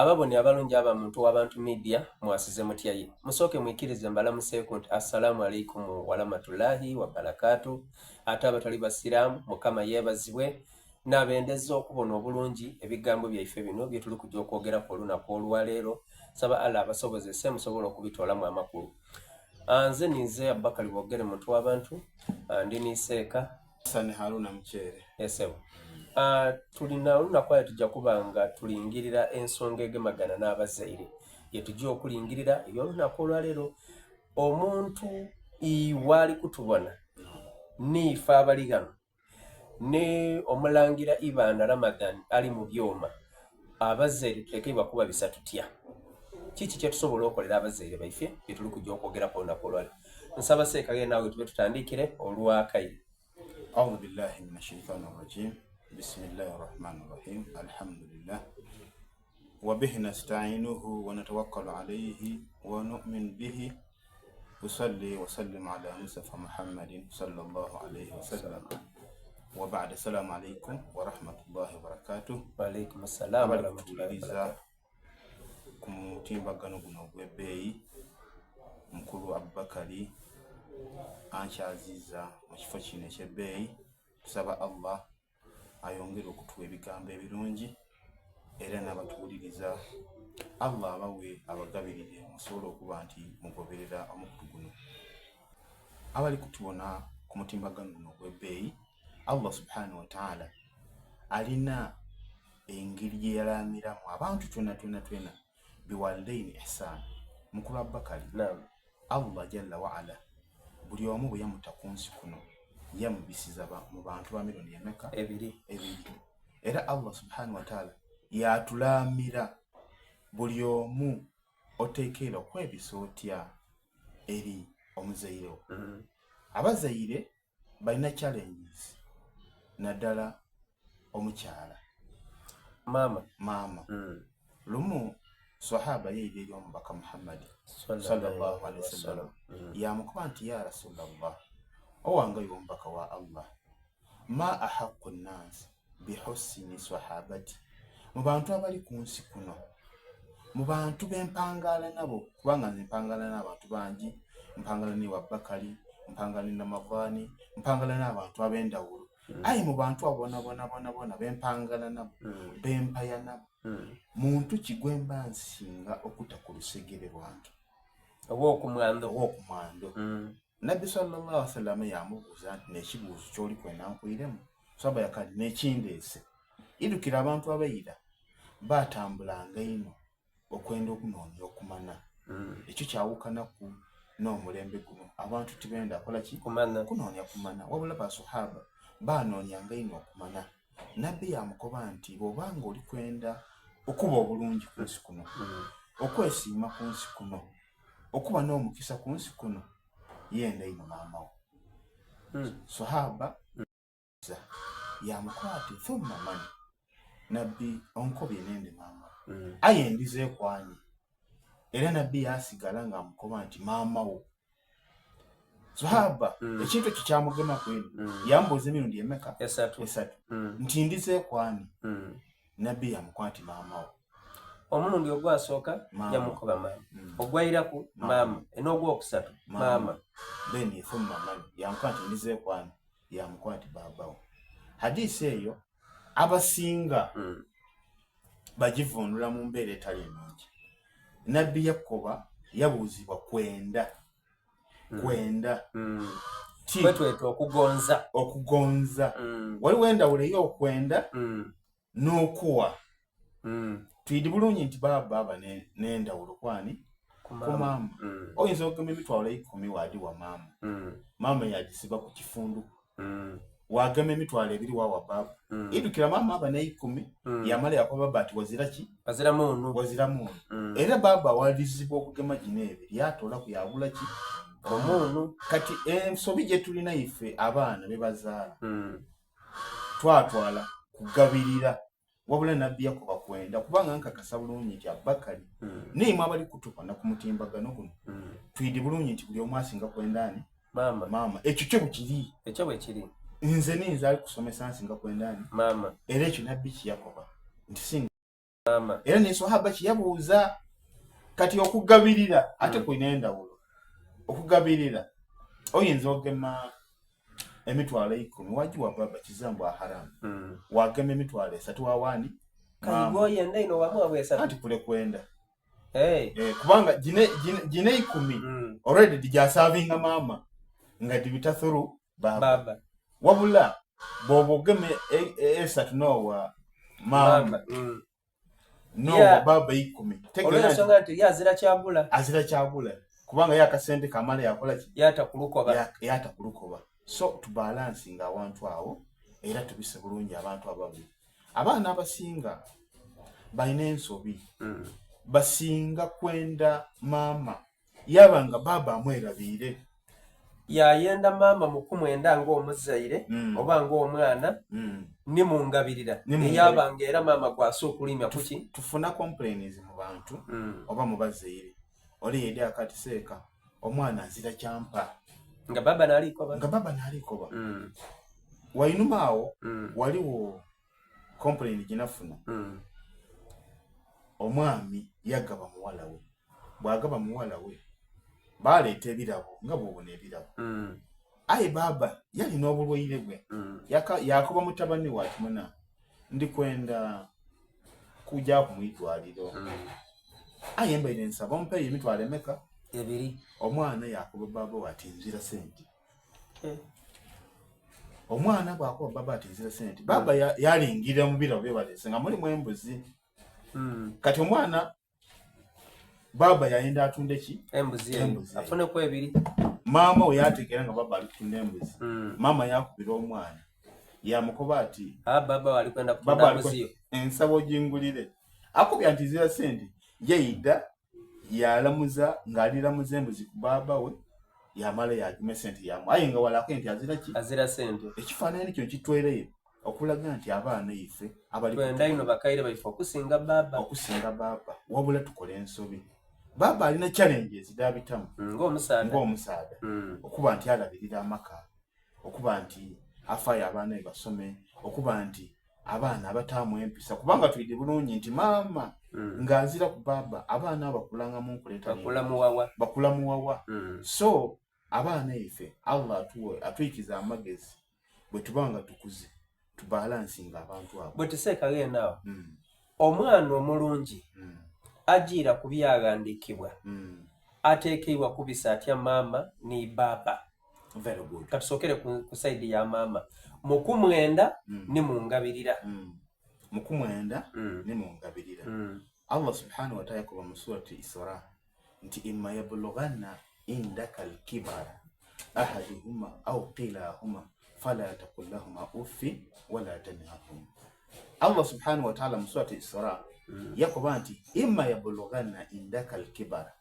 Ababoni abalungi abamuntu w'abantu media mwasize mutyaye musooke mwikirize mbalamuseeko nti assalamu alaikum warahmatullahi wabarakatuh. Ate abatali basiraamu mukama yeebazibwe n'abendeza okubona obulungi ebigambo byaife bino bye tuli kujja okwogerako olunaku olwaleero. Saba Allah abasobozese musobola okubitoolamu amakulu. Nze ninze Abubakar Bwogere muntu w'abantu ndi niseeka Sani Haruna Mchere. Esebo. Tulina olunaku ayo tujja kuba nga tulingirira ensonga egemagana n'abazaire ye tujja okulingirira ebyolunaku olwaleero. Omuntu iwaali kutubona niife abali gano ne omulangira Ibana Ramadan ali mu byoma abazaire tulekebwa kuba bisa tutya. Kiki kye tusobola okolera abazaire baife bye tuli kujja okwogerako olunaku olwaleero. Nsaba seekage naawe tube tutandikire olwakaire. أعوذ بالله من الشيطان الرجيم بسم الله الرحمن الرحيم الحمد لله وبه نستعينه ونتوكل عليه ونؤمن به وصلي وسلم على مصطفى محمد صلى الله عليه وسلم وبعد السلام عليكم ورحمة الله وبركاته. وعليكم السلام ورحمة الله وبركاته. Kumutimbagano guno gw'ebbeeyi mukulu Abubakari ankyaziza mu kifo kino eky'ebbeeyi. Tusaba Allah ayongere okutuwa ebigambo ebirungi era n'abatuwuliriza Allah abawe abagabirire musobole okuba nti mugoberera omukutu guno. Abali kutubona ku mutimbagano guno gw'ebbeeyi, Allah subhanahu wa ta'ala alina engeri gye yalaamiramu abantu twena biwalidaini ihsan. Mukulu Abubakari Allah jalla wa ala buli omu bwe yamuta ku nsi kuno yamubisiza mu bantu ba milioni emeka? Ebiri. Era Allah subhanahu wa ta'ala yatulaamira buli omu oteekera okwebisa otya eri omuzaire wo. Abazaire balina challenges naddala omukyala maama. Lumu sahaba yeeyita eri omubaka Muhammad sallallahu alaihi wasallam yamukuba nti ya Rasulallah, owange y'omubaka wa Allah, ma ahaqqu nnas bihusni sahabati, mu bantu abali ku nsi kuno, mu bantu bempangala nabo, kubanga nze mpangala n'abantu bangi, mpangala ne Abubakari, mpangala ne Ramadhani, mpangala n'abantu ab'endawulo. Ayi mu bantu abona bempangala nabo, bempaya nabo, muntu kigwemba nsinga okuta ku lusegere lwange owokumwando. Nabbi sallallahu alaihi wasallam yamubuuza nti n'ekibuuzo ky'oli kwenda nkwiremu? Sahaba yakati n'ekindeese. Idukira abantu abayira baatambulanga ino okwenda okunoonya okumana. Ekyo kyawukana ku n'omulembe guno. Abantu tibenda akola ki? Kunoonya kumana. Wabula basahaba baanoonyanga ino okumana. Nabbi yamukoba nti bw'obanga oli kwenda okuba obulungi ku nsi kuno, okwesiima ku nsi kuno, okuba n'omukisa ku nsi kuno, yenda ino maama wo. Sahaba yamukwate thumma mani, Nabbi onkobye nende maama wo. Aye ndizeekwani. Era Nabbi yasigala ng'amukoba nti maama wo. Sahaba ekintu ekyo kyamugema kwenu. Yambuuza emirundi emeka? Esatu. Nti ndizeekwani. Nabbi yamukwati maama wo. Omulundi ogwasooka yamukoba maama, ogwayiraku maama, n'ogwokusatu maama. Then thumma mani, yamukwati ndizeekwani, yamukwati baaba wo. Hadisi eyo abasinga bagivundula mu mbeera etali ennungi. Nabbi Yakoba yabuuzibwa kwenda twetweta okugonza. Waliwo endawulo ey'okwenda n'okuwa. Tuyidi bulungi nti baaba n'endawulo kwani ku maama. Oyinza okugema emitwalo 10 waadi wa maama, maama yagisiba ku kifundu. Wagema emitwalo 2 wa baaba, idukira maama aba ne10 yamala yakoba baba ati wazira ki? Wazira munu. Era baaba walizibwa okugema gino ebiri yatoola ku yagula ki? Omunu. Kati ensobi gye tulina ife abaana be bazaala twatwala kugabirira. Wabula Nabbi Yakoba kwenda kubanga nkakasa bulungi nti Abubakari niimwe abali kutubona ku mutimbagano guno tuyidi bulungi nti buli omu asinga kwendani maama. Ekyo kyo bwe kiri. Nze ninza ali kusomesa nsinga kwendani maama. Era ekyo Nabbi Yakoba nti singa maama era ne sahaba kiyabuuza kati okugabirira ate kulina endawulo okugabirira oyinza ogema emitwalo 10 wajiwa baba kizambwa haramu wagema emitwalo 3 wawani kayigoye ndaino wamwabwesa ati kule kwenda kubanga jine 10 already dijasavinga mama nga dibita through baba wabula bobo geme esatu nowa mama no baba 10 tegera songa ati yazira kyagula azira kyagula kubanga yakasente kamale yakola yata kulukoba so to balance nga abantu awo era tubise bulungi abantu ababi abaana abasinga balina ensobi basinga kwenda mama yabanga baba amwerabire yayenda mama mukumwenda ng'omuzaire oba ng'omwana ni mungabirira yabanga era mama kwasa okulimya kuki tufuna complaints mu bantu oba mu bazaire oli yedi akatiseeka omwana azira kyampa nga baba nalikoba wainumaawo waliwo complaint ginafuna omwami yagaba muwala we bwagaba muwala we baleeta ebirabo nga bwobona ebirabo aye baba yalina obulwaire bwe yakuba mutabani wa kimuna ndikwenda kuja kumwitwaliro aye mbaire nsaba ompeyo emitwalo emeka 2 omwana yakuba baba wati nzira sente omwana bwakuba baba ati nzira sente baba yalingira mu birabo bye balese nga mulimu embuzi kati omwana baba yayenda atunde ki embuzi afune ku 2 mama we yategera nga baba alitunda embuzi mama yakubira omwana yamukoba ati baba walikwenda kutunda embuzi ensabo jingulire akubya nti zira sente yeyida yalamuza ng'aliramuza embuzi ku baba we yamala yagime sente yamu aye nga walako nti azira sente ekifaananyi kyo kitwereyo okulaga nti abaana ife kwenda ino bakaire baife okusinga baba wabula tukola ensobi baba alina challenges dabitamu ng'omusaada okuba nti alabirira amaka okuba nti afaayo abaana be basome okuba nti abaana abataamu empisa kubanga tuyidde bulungi nti maama ng'azira ku baba abaana abakulangamu nkuleeta bakula muwawa so abaana ife Allah atwikiza amagezi bwe tubanga tukuze tubalansinga abantu abo bwe tuseekayo naawe omwana omulungi ajiira ku byagandikibwa ateekeibwa kubisa atya maama ni baba very good katusokere ku side ya maama mukumwenda ni mungabirira Allah subhanahu wa ta'ala kuba mu surati Isra nti imma yablughanna indaka al-kibara ahaduhuma aw kilahuma fala taqul lahumā uffin wala tanharhuma. Allah subhanahu wa ta'ala mu surati Isra yakuba nti imma yablughanna indaka al-kibara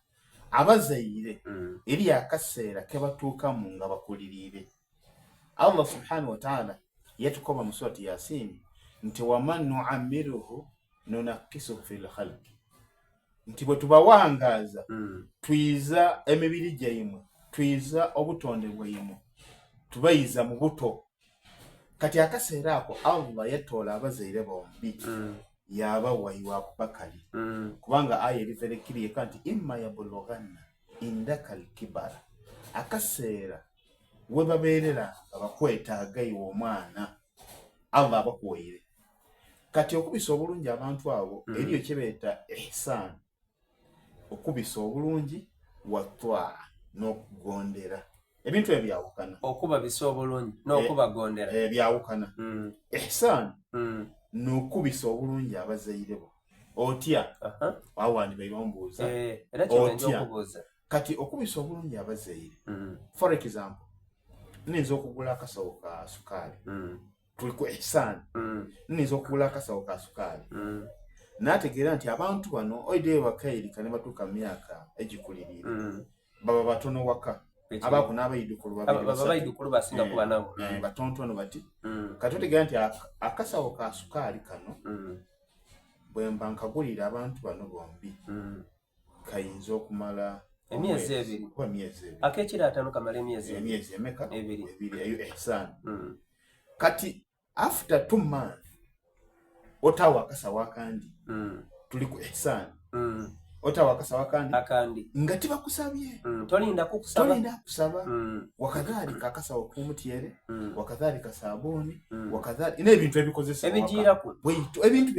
abazaire eri akaseera kebatuukamu nga bakuliriire. Allah subhanahu wa ta'ala yatukoba mu surati Yasin nti waman nu'ammiruhu nunakisuhu fil khalqi nti bwe tubawangaza twiza emibiri gyaimu twiza obutonde bwaimu tubayiza mu buto. Kati akaseera ako Allah yatoola abazaire bombi yabawa Abubakari kubanga aya eriferekiriye kanti imma yablughanna indaka al-kibara akaseera we babeerera abakwetaaga iwe omwana Allah abakuwaire. Kati okubisa obulungi abantu abo eriyo kyebeeta ihsan okubisa obulungi watwa n'okugondera ebintu ebyawukana okuba bisa obulungi n'okubagondera ebyawukana ihsan n'okubisa obulungi abazaire bo otya awandi bayombuuza era kyenja okubuuza kati okubisa obulungi abazaire for example ninza okugula akasawo ka sukaali tuli ku ihsan ninza okugula akasawo ka sukaali n'ategeera nti abantu bano oide bakairika ne batuuka mu myaka egikuliriire baba batono waka abaako n'abaidukulu babaidukulu basinga kuba nabo batontono bati kati otegeera nti akasawo ka sukaali kano bwe mba nkagulira abantu bano bombi kayinza okumala emyezi 2 ak'ekiraatano kamala emyezi emeka 2 eyo ihsan. Kati after 2 months otawa akasawo akandi tuli ku ihsan otawa akasaba akandi nga tibakusabye tolinda kusaba wakadhalika akasawo k'omutyere wakadhalika sabuni wakadhalika n'ebintu ebikozesebwa ebintu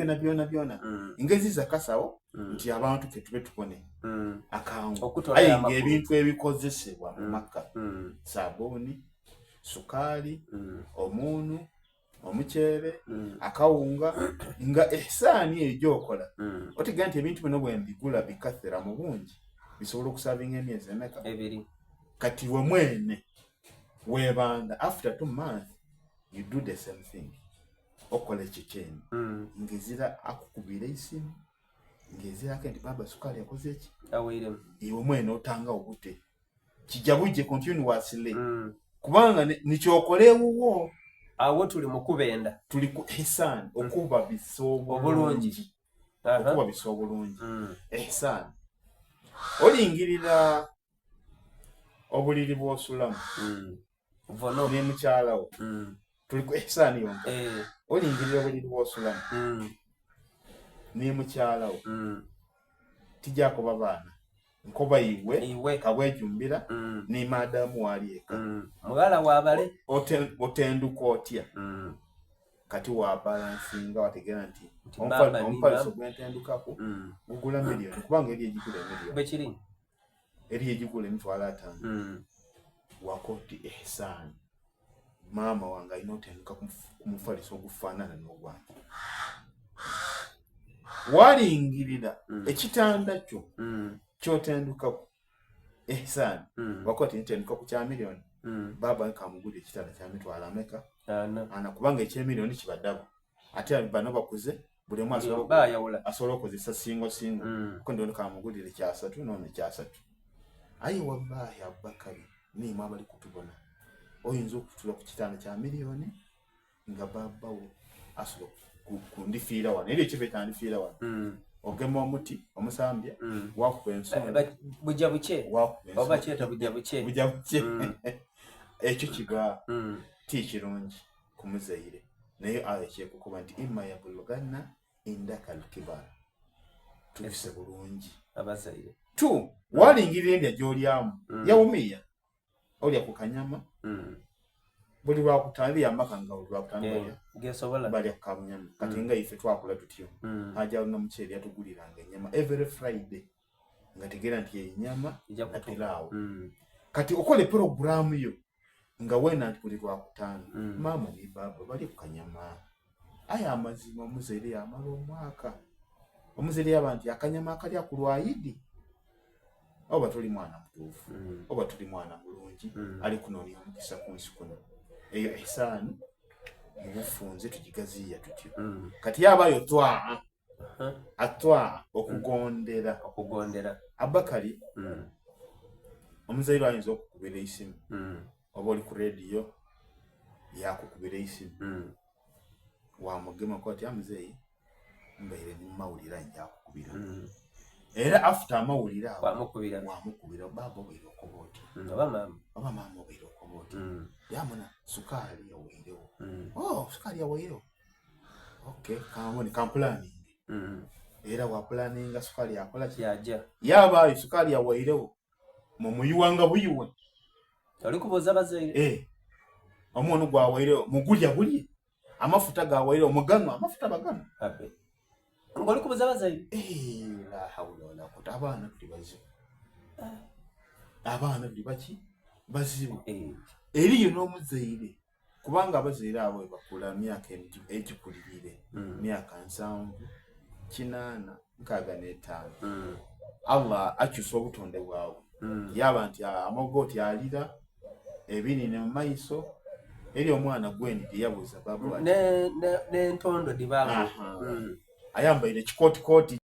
byona ngezi akasawo nti abantu ke tube tubone akangu aye ng'ebintu ebikozesebwa mu maka sabuni sukali omuunu omukyere akawunga nga ihsaani egyokola otegera nti ebintu bino bwe mbigula bikathira mu bungi bisobola okusavinga emyezi emeka ebiri kati we mwene webanda after 2 months you do the same thing okola ekikyeni ngezira akukubira isimu ngezira nti baba sukali yakoze eki awiremu iwe mwene otanga obute kijja bujje continuously kubanga nikyokolewuwo awo tuli mukubenda tuli ku ihsan okuba bisobo bulungi okuba bisobo bulungi ihsan olingirira obuliri bw'osulamu vono ne mukyalawo tuli ku ihsan yonka olingirira obuliri bw'osulamu ne mukyalawo tijjako babaana nkoba iwe kabwejumbira ni madamu walieka mugala wabale otenduka otya kati wa balansinga wategera nti ompaliso gwentendukako gugula miliyoni kubanga eri egigula miliyoni bekiri eri egigula emitwalo 5 wakoti ihsan maama wange alina otenduka kumufaliso ogufaanana n'ogwange walingirira ekitanda kyo kyotendukako ihsan wakoti ntenduka ku kya miliyoni baba nkamugula ekitanda kya mitwalo ameka ana kubanga ekyemiliyoni kibaddabu ate bano bakuze buli omu asobola okozesa singo ko ndono kamugulira ekyasatu nono ekyasatu aye wallahi Abubakari nimu abali kutubona oyinza okutula ku kitanda kya miliyoni nga babawo asobola kundifiira wano eri ekifeeta ndifiira wano ogema omuti omusambya wakuba ensonga bujja buke oba kyeta bujja buke ekyo kiba ti kirungi ku muzaire naye aya kyekukuba nti imma yabulughanna indaka alkibar tubise bulungi abazaire tu walingirira endya gy'olyamu yawumiya olya ku kanyama buli lwakutandika amaka nga buli lwakutandika balya kabunyama kati nga ife twakula tutyo haja na mukyeri yatuguliranga ennyama every Friday nga tegera nti ennyama na pilaawo kati okola programu yo nga wena nti buli lwakutaano maama ne baba bali ku kanyama aya amazima omuzaire yamala omwaka omuzaire yaba nti akanyama akalya ku lwayidi oba tuli mwana mutuufu oba tuli mwana mulungi ali kunoonya omukisa ku nsi kuno eyo ihsan mubufunze tugigaziya tutyo kati yabayo atwa okugondera Abubakari omuzaire ayinza okukubira isimu oba oli ku rediyo yakukubira isimu wamugema ko ati amuzeeyi mbaire ni mawulira njakukubira era after amawulira wamukubira baba obaire okoboti oba maama obaire okoboti yamuna sukali yaweirewo sukali yaweirewo okay kamoni kampulaning era wapulaninga sukali yakola kyaja yabayo sukali yaweirewo mumuyiwanga buyiwe oli kuboza bazaire omuno gwaweirewo mugulya bulye amafuta gaweirewo omugano amafuta bagano abe ngoli kuboza bazaire la hawla wala quwwata abana tuli bazibu abana tuli baki bazibu eriyo n'omuzaire kubanga abazaire abo bakula myaka egikulirire myaka 7 8 5 Allah akyusa obutonde bwawe yaba nti amagoti alira ebinine mu maiso eri omwana gweni yabuza babu ne ntondo dibanga ayambaire kikooti